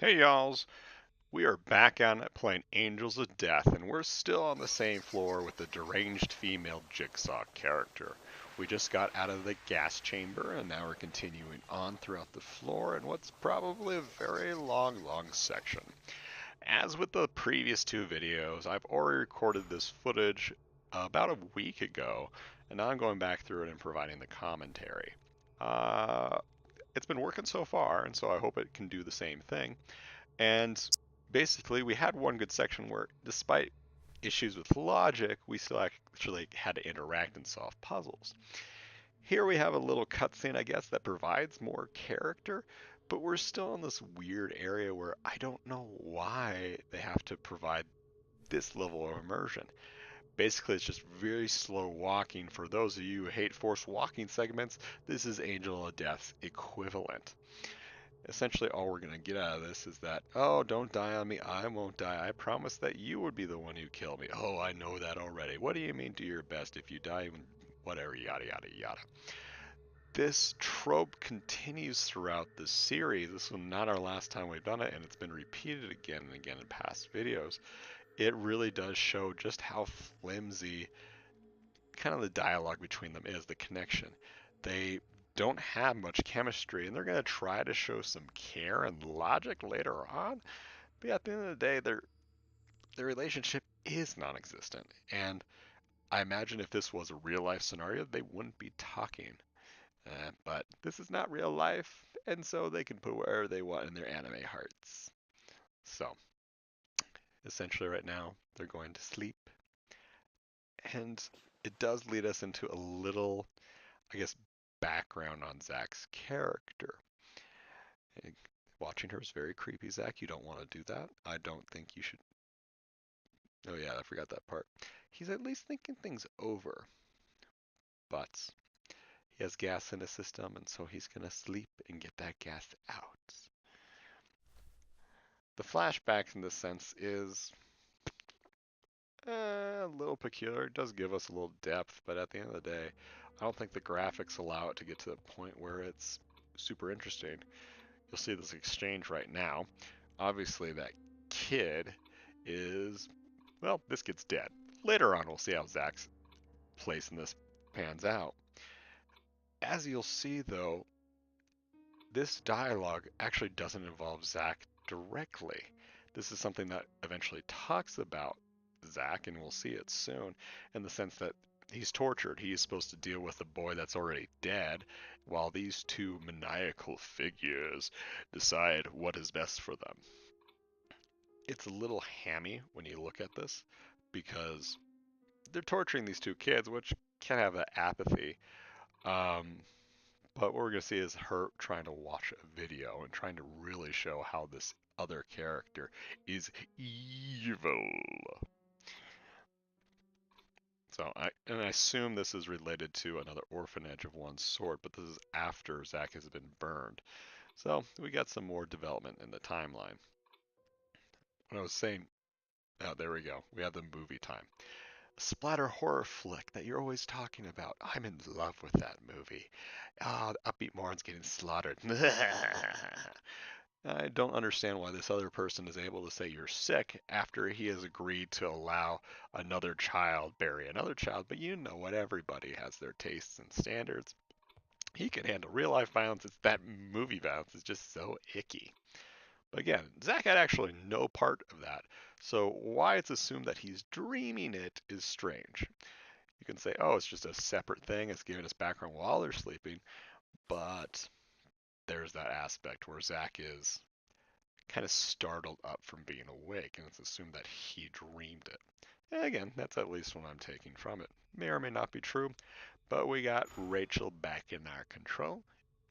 Hey y'alls, we are back on it playing Angels of Death, and we're still on the same floor with the deranged female Jigsaw character. We just got out of the gas chamber, and now we're continuing on throughout the floor in what's probably a very long section. As with the previous two videos, I've already recorded this footage about a week ago, and now I'm going back through it and providing the commentary. Uh, it's been working so far, and so I hope it can do the same thing. And basically, we had one good section where, despite issues with logic, we still actually had to interact and solve puzzles. Here we have a little cutscene, I guess, that provides more character, but we're still in this weird area where I don't know why they have to provide this level of immersion. Basically, it's just very slow walking. For those of you who hate forced walking segments, this is Angel of Death's equivalent. Essentially, all we're going to get out of this is that, oh, don't die on me. I won't die. I promise that you would be the one who killed me. Oh, I know that already. What do you mean do your best if you die? Whatever, yada, yada, yada. This trope continues throughout the series. This was not our last time we've done it, and it's been repeated again and again in past videos. It really does show just how flimsy kind of the dialogue between them is, the connection. They don't have much chemistry, and they're going to try to show some care and logic later on. But at the end of the day, their relationship is non-existent. And I imagine if this was a real life scenario, they wouldn't be talking. But this is not real life, and so they can put wherever they want in their anime hearts. So essentially, right now, they're going to sleep, and it does lead us into a little, I guess, background on Zach's character. Watching her is very creepy, Zach. You don't want to do that. I don't think you should. Oh, yeah, I forgot that part. He's at least thinking things over, but he has gas in his system, and so he's going to sleep and get that gas out. The flashbacks, in this sense, is a little peculiar. It does give us a little depth, but at the end of the day, I don't think the graphics allow it to get to the point where it's super interesting. You'll see this exchange right now. Obviously, that kid is, well, this kid's dead. Later on, we'll see how Zach's place in this pans out. As you'll see, though, this dialogue actually doesn't involve Zach directly. This is something that eventually talks about Zach, and we'll see it soon, in the sense that he's tortured. He is supposed to deal with a boy that's already dead, while these two maniacal figures decide what is best for them. It's a little hammy when you look at this, because they're torturing these two kids, which can have an apathy. Um, but what we're going to see is her trying to watch a video and trying to really show how this other character is evil. And I assume this is related to another orphanage of one sort, but this is after Zach has been burned. So we got some more development in the timeline. When I was saying, oh, there we go. We have the movie time. Splatter horror flick that you're always talking about. I'm in love with that movie. Ah, Upbeat Moran's getting slaughtered. I don't understand why this other person is able to say you're sick after he has agreed to allow another child bury another child, but you know what? Everybody has their tastes and standards. He can handle real life violence. It's that movie violence is just so icky. But again, Zach had actually no part of that. So why it's assumed that he's dreaming it is strange. You can say, oh, it's just a separate thing. It's giving us background while they're sleeping. But there's that aspect where Zach is kind of startled up from being awake, and it's assumed that he dreamed it. And again, that's at least what I'm taking from it. May or may not be true, but we got Rachel back in our control,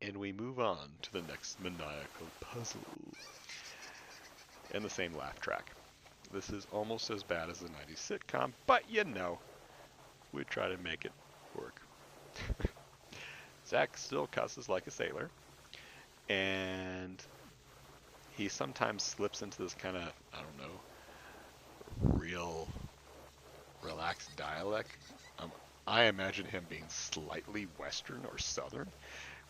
and we move on to the next maniacal puzzle. And the same laugh track. This is almost as bad as the 90s sitcom, but you know, we try to make it work. Zach still cusses like a sailor, and he sometimes slips into this kind of, I don't know, real relaxed dialect. Um, I imagine him being slightly Western or Southern,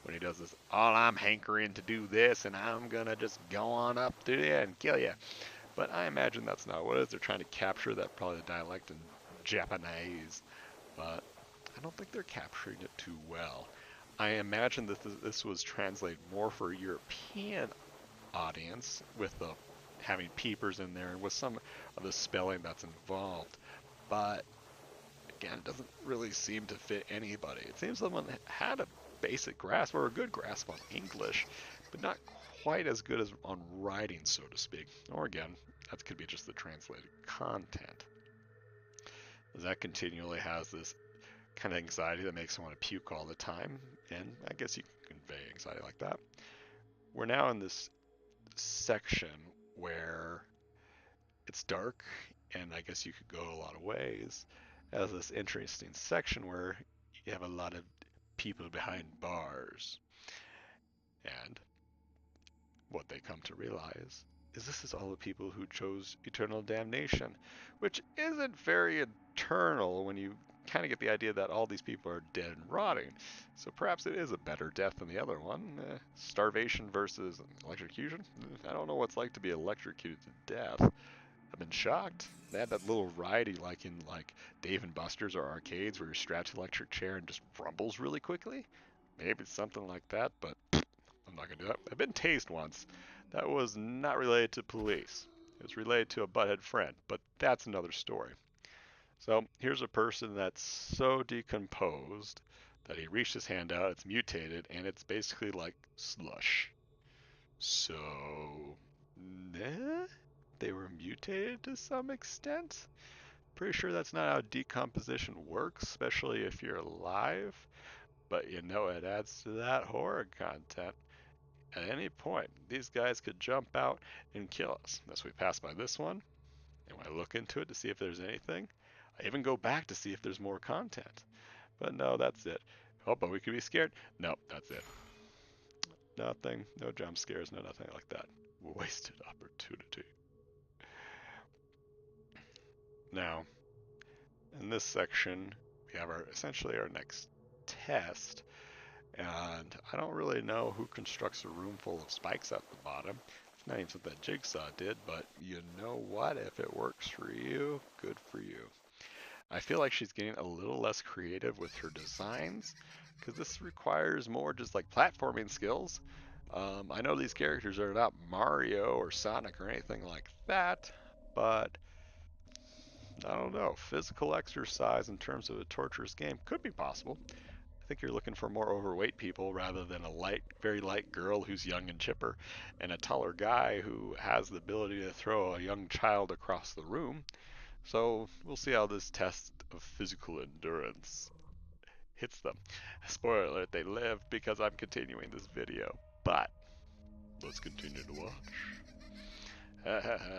when he does this, all I'm hankering to do this, and I'm gonna just go on up to you and kill you. But I imagine that's not what it is. They're trying to capture that probably the dialect in Japanese, but I don't think they're capturing it too well. I imagine that this was translated more for a European audience with the having peepers in there and with some of the spelling that's involved. But again, it doesn't really seem to fit anybody. It seems someone had a basic grasp or a good grasp on English, but not quite as good as on writing, so to speak. Or again, that could be just the translated content. That continually has this kind of anxiety that makes someone want to puke all the time, and I guess you can convey anxiety like that. We're now in this section where it's dark, and I guess you could go a lot of ways. It has this interesting section where you have a lot of people behind bars, and what they come to realize is this is all the people who chose eternal damnation, which isn't very eternal when you kind of get the idea that all these people are dead and rotting. So perhaps it is a better death than the other one. Starvation versus electrocution. I don't know what it's like to be electrocuted to death. I've been shocked. They had that little variety like in like Dave and Buster's or arcades where you're strapped to an electric chair and just rumbles really quickly. Maybe it's something like that, but I'm not gonna do that. I've been tased once. That was not related to police. It was related to a butthead friend, but that's another story. So here's a person that's so decomposed that he reached his hand out, it's mutated, and it's basically like slush. So, nah, they were mutated to some extent. Pretty sure that's not how decomposition works, especially if you're alive. But you know it adds to that horror content. At any point, these guys could jump out and kill us. As we pass by this one, and when I look into it to see if there's anything, I even go back to see if there's more content. But no, that's it. Oh, but we could be scared. No, that's it. Nothing. No jump scares. No nothing like that. Wasted opportunity. Now, in this section, we have our essentially our next test. And I don't really know who constructs a room full of spikes at the bottom. It's not even something that Jigsaw did, but you know what? If it works for you, good for you. I feel like she's getting a little less creative with her designs, because this requires more just like platforming skills. I know these characters are not Mario or Sonic or anything like that, but I don't know. Physical exercise in terms of a torturous game could be possible. I think you're looking for more overweight people rather than a light, very light girl who's young and chipper, and a taller guy who has the ability to throw a young child across the room. So we'll see how this test of physical endurance hits them. Spoiler alert, they live because I'm continuing this video. But let's continue to watch.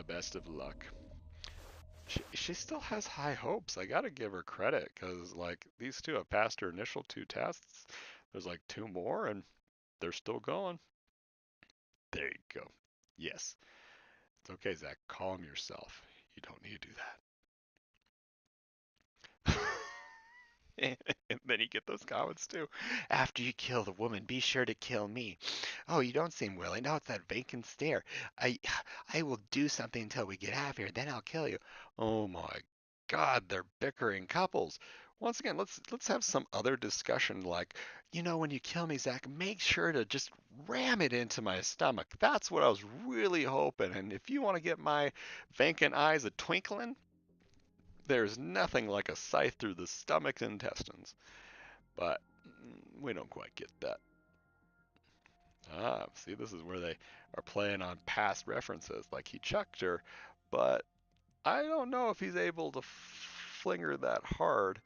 Best of luck. She still has high hopes. I gotta give her credit because like these two have passed her initial two tests. There's like two more and they're still going. There you go. Yes. It's okay, Zach. Calm yourself. You don't need to do that. And then you get those comments too. After you kill the woman, be sure to kill me. Oh, you don't seem willing. No, it's that vacant stare. I I will do something until we get out of here, then I'll kill you. Oh my God, they're bickering couples. Once again, let's have some other discussion like, when you kill me, Zach, make sure to just ram it into my stomach. That's what I was really hoping. And if you want to get my vacant eyes a twinkling, there's nothing like a scythe through the stomach and intestines. But we don't quite get that. See, this is where they are playing on past references. Like he chucked her, but I don't know if he's able to fling her that hard.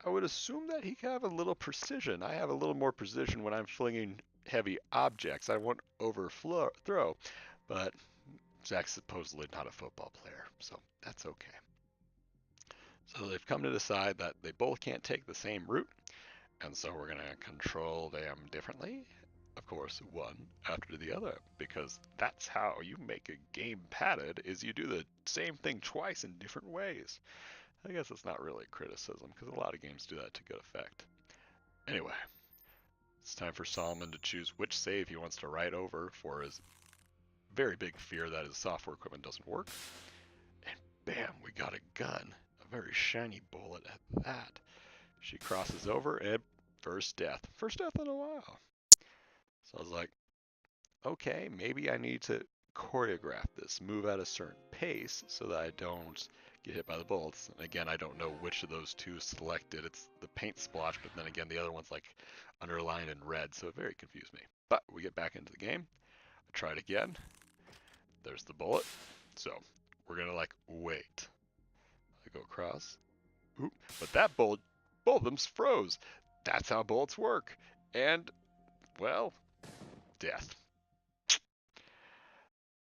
I would assume that he could have a little precision. I have a little more precision when I'm flinging heavy objects. I won't overthrow, but Zach's supposedly not a football player, so that's okay. So they've come to decide that they both can't take the same route, and so we're going to control them differently. Of course, one after the other, because that's how you make a game padded, is you do the same thing twice in different ways. I guess it's not really criticism, because a lot of games do that to good effect. Anyway, It's time for Solomon to choose which save he wants to write over for his very big fear that his software equipment doesn't work. And bam, we got a gun. A very shiny bullet at that. She crosses over and first death. First death in a while. So I was like, okay, maybe I need to choreograph this, move at a certain pace so that I don't get hit by the bullets. And again, I don't know which of those two selected. It's the paint splotch, but then again, the other one's like underlined in red, so it very confused me. But we get back into the game. I try it again. There's the bullet. So we're gonna like wait. I go across. Oop. But that bullet, both of them froze. That's how bullets work. And, well, death.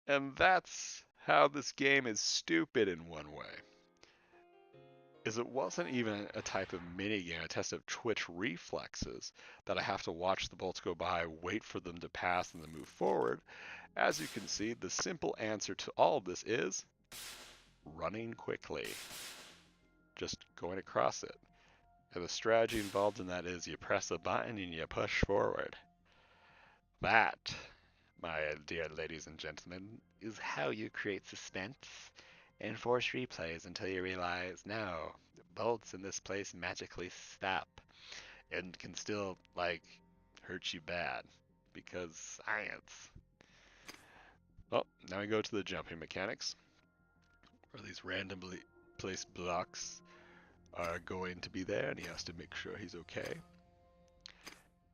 And that's how this game is stupid in one way. Is it wasn't even a type of minigame, a test of twitch reflexes that I have to watch the bullets go by, wait for them to pass, and then move forward. As you can see, the simple answer to all of this is running quickly. Just going across it. And the strategy involved in that is you press a button and you push forward. That, my dear ladies and gentlemen, is how you create suspense and force replays until you realize, no, the bolts in this place magically stop and can still, like, hurt you bad. Because science. Well, now we go to the jumping mechanics, where these randomly placed blocks are going to be there, and he has to make sure he's okay.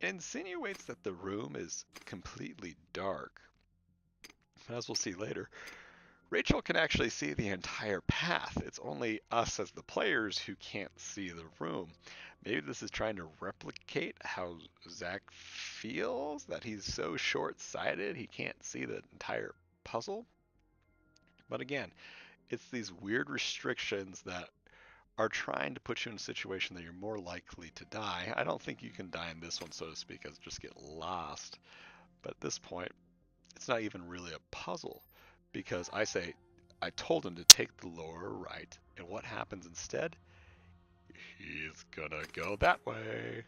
It insinuates that the room is completely dark. As we'll see later, Rachel can actually see the entire path. It's only us as the players who can't see the room. Maybe this is trying to replicate how Zach feels, that he's so short-sighted he can't see the entire puzzle. But again, it's these weird restrictions that are trying to put you in a situation that you're more likely to die. I don't think you can die in this one, so to speak, as just get lost. But at this point, it's not even really a puzzle, because I told him to take the lower right, and what happens instead? He's gonna go that way.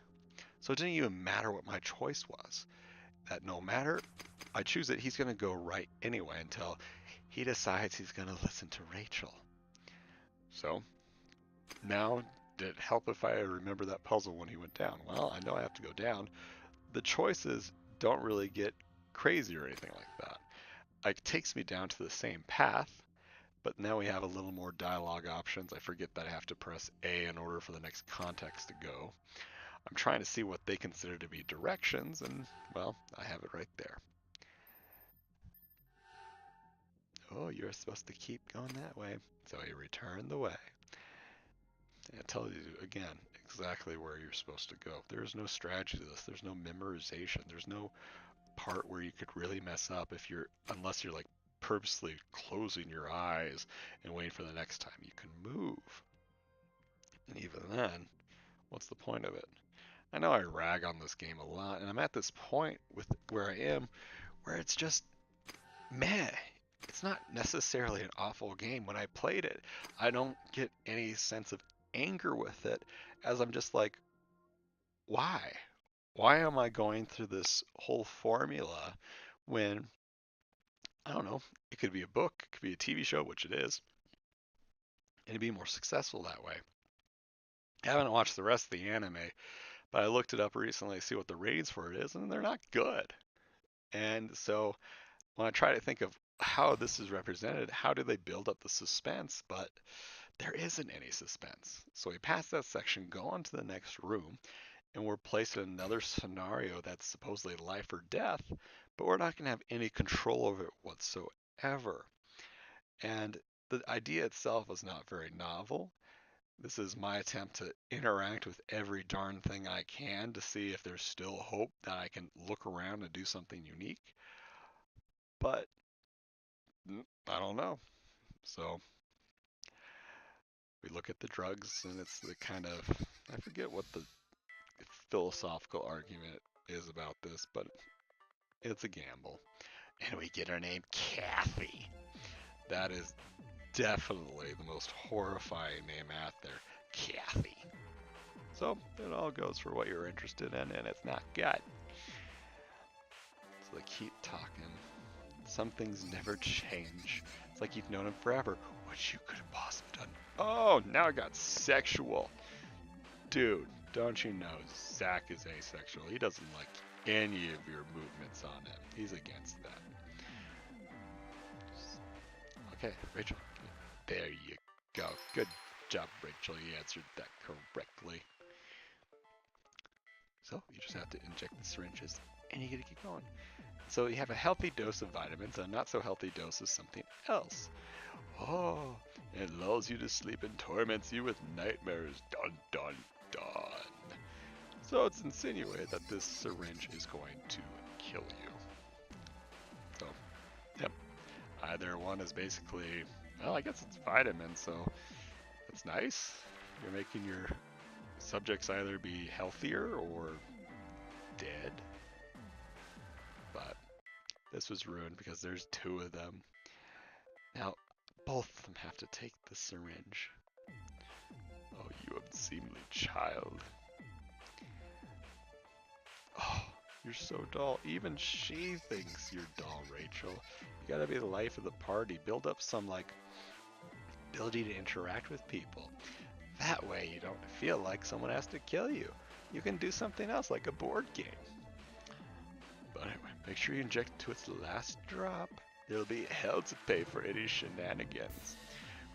So it didn't even matter what my choice was. That no matter I choose it, he's gonna go right anyway until he decides he's gonna listen to Rachel. So now, did it help if I remember that puzzle when he went down? Well, I know I have to go down. The choices don't really get crazy or anything like that. It takes me down to the same path, but now we have a little more dialogue options. I forget that I have to press A in order for the next context to go. I'm trying to see what they consider to be directions, and, well, I have it right there. Oh, you're supposed to keep going that way. So you return the way. It tells you, again, exactly where you're supposed to go. There's no strategy to this. There's no memorization. There's no part where you could really mess up unless you're like purposely closing your eyes and waiting for the next time you can move. And even then, what's the point of it? I know I rag on this game a lot, and I'm at this point with where I am where it's just meh. It's not necessarily an awful game. When I played it, I don't get any sense of anger with it, as I'm just like, why? Why am I going through this whole formula when, I don't know, it could be a book, it could be a TV show, which it is, and it'd be more successful that way. I haven't watched the rest of the anime, but I looked it up recently to see what the ratings for it is, and they're not good. And so when I try to think of how this is represented, how do they build up the suspense? But there isn't any suspense. So we pass that section, go on to the next room, and we're placed in another scenario that's supposedly life or death, but we're not going to have any control over it whatsoever. And the idea itself is not very novel. This is my attempt to interact with every darn thing I can to see if there's still hope that I can look around and do something unique. But I don't know. So we look at the drugs, and it's the kind of, I forget what the philosophical argument is about this, but it's a gamble. And we get her name Kathy. That is definitely the most horrifying name out there. Kathy. So it all goes for what you're interested in, and it's not gut. So they keep talking. Some things never change. It's like you've known him forever. What you could have possibly done. Oh, now it got sexual. Dude, don't you know Zack is asexual? He doesn't like any of your movements on him. He's against that. Okay, Rachel. There you go. Good job, Rachel. You answered that correctly. So you just have to inject the syringes, and you gotta keep going. So you have a healthy dose of vitamins, and a not so healthy dose of something else. Oh, it lulls you to sleep and torments you with nightmares. Dun dun dun. So it's insinuated that this syringe is going to kill you. So, yep. Either one is basically, well, I guess it's vitamins, so that's nice. You're making your subjects either be healthier or dead. But this was ruined because there's two of them. Now, both of them have to take the syringe. Oh, you unseemly child. Oh, you're so dull. Even she thinks you're dull, Rachel. You gotta be the life of the party. Build up some, like, ability to interact with people. That way you don't feel like someone has to kill you. You can do something else, like a board game. But anyway, make sure you inject it to its last drop. There'll be hell to pay for any shenanigans.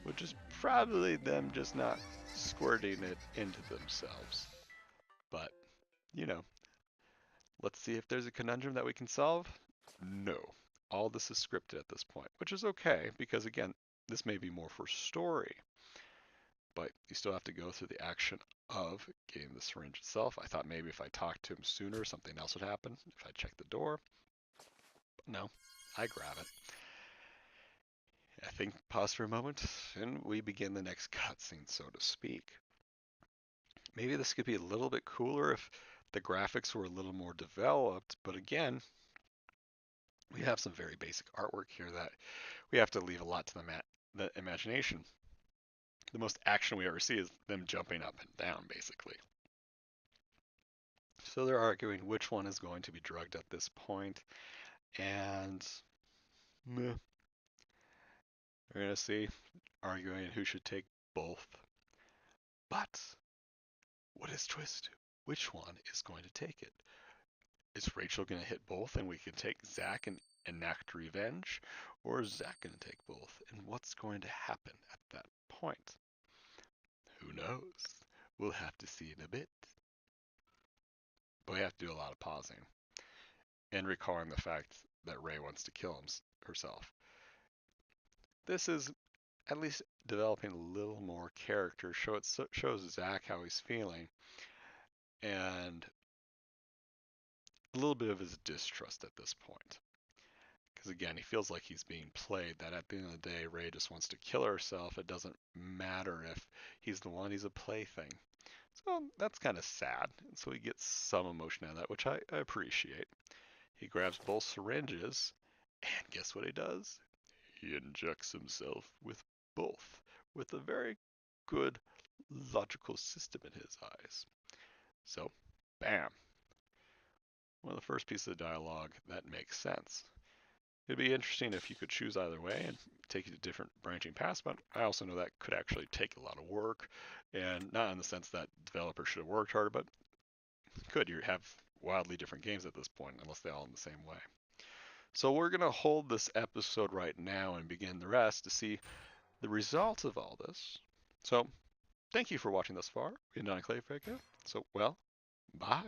Which is probably them just not squirting it into themselves. But, you know, let's see if there's a conundrum that we can solve. No. All this is scripted at this point, which is okay, because again, this may be more for story. But you still have to go through the action of getting the syringe itself. I thought maybe if I talked to him sooner, something else would happen. If I checked the door. But no, I grab it. I think, pause for a moment, and we begin the next cutscene, so to speak. Maybe this could be a little bit cooler if the graphics were a little more developed, but again, we have some very basic artwork here that we have to leave a lot to the imagination. The most action we ever see is them jumping up and down, basically. So they're arguing which one is going to be drugged at this point, and meh. We're going to see arguing who should take both. But what is twist? Which one is going to take it? Is Rachel going to hit both and we can take Zack and enact revenge? Or is Zack going to take both? And what's going to happen at that point? Who knows? We'll have to see in a bit. But we have to do a lot of pausing. And recalling the fact that Ray wants to kill herself. This is at least developing a little more character. Shows Zack how he's feeling. And a little bit of his distrust at this point. Because again, he feels like he's being played, that at the end of the day, Ray just wants to kill herself. It doesn't matter if he's the one, he's a plaything. So that's kind of sad. And so he gets some emotion out of that, which I appreciate. He grabs both syringes, and guess what he does? He injects himself with both, with a very good logical system in his eyes. So, bam. One of the first pieces of dialogue that makes sense. It'd be interesting if you could choose either way and take you to different branching paths, but I also know that could actually take a lot of work, and not in the sense that developers should have worked harder, but could you have wildly different games at this point, unless they're all in the same way. So we're going to hold this episode right now and begin the rest to see the results of all this. So thank you for watching thus far. We've done a Clay Fake. So, well, bye.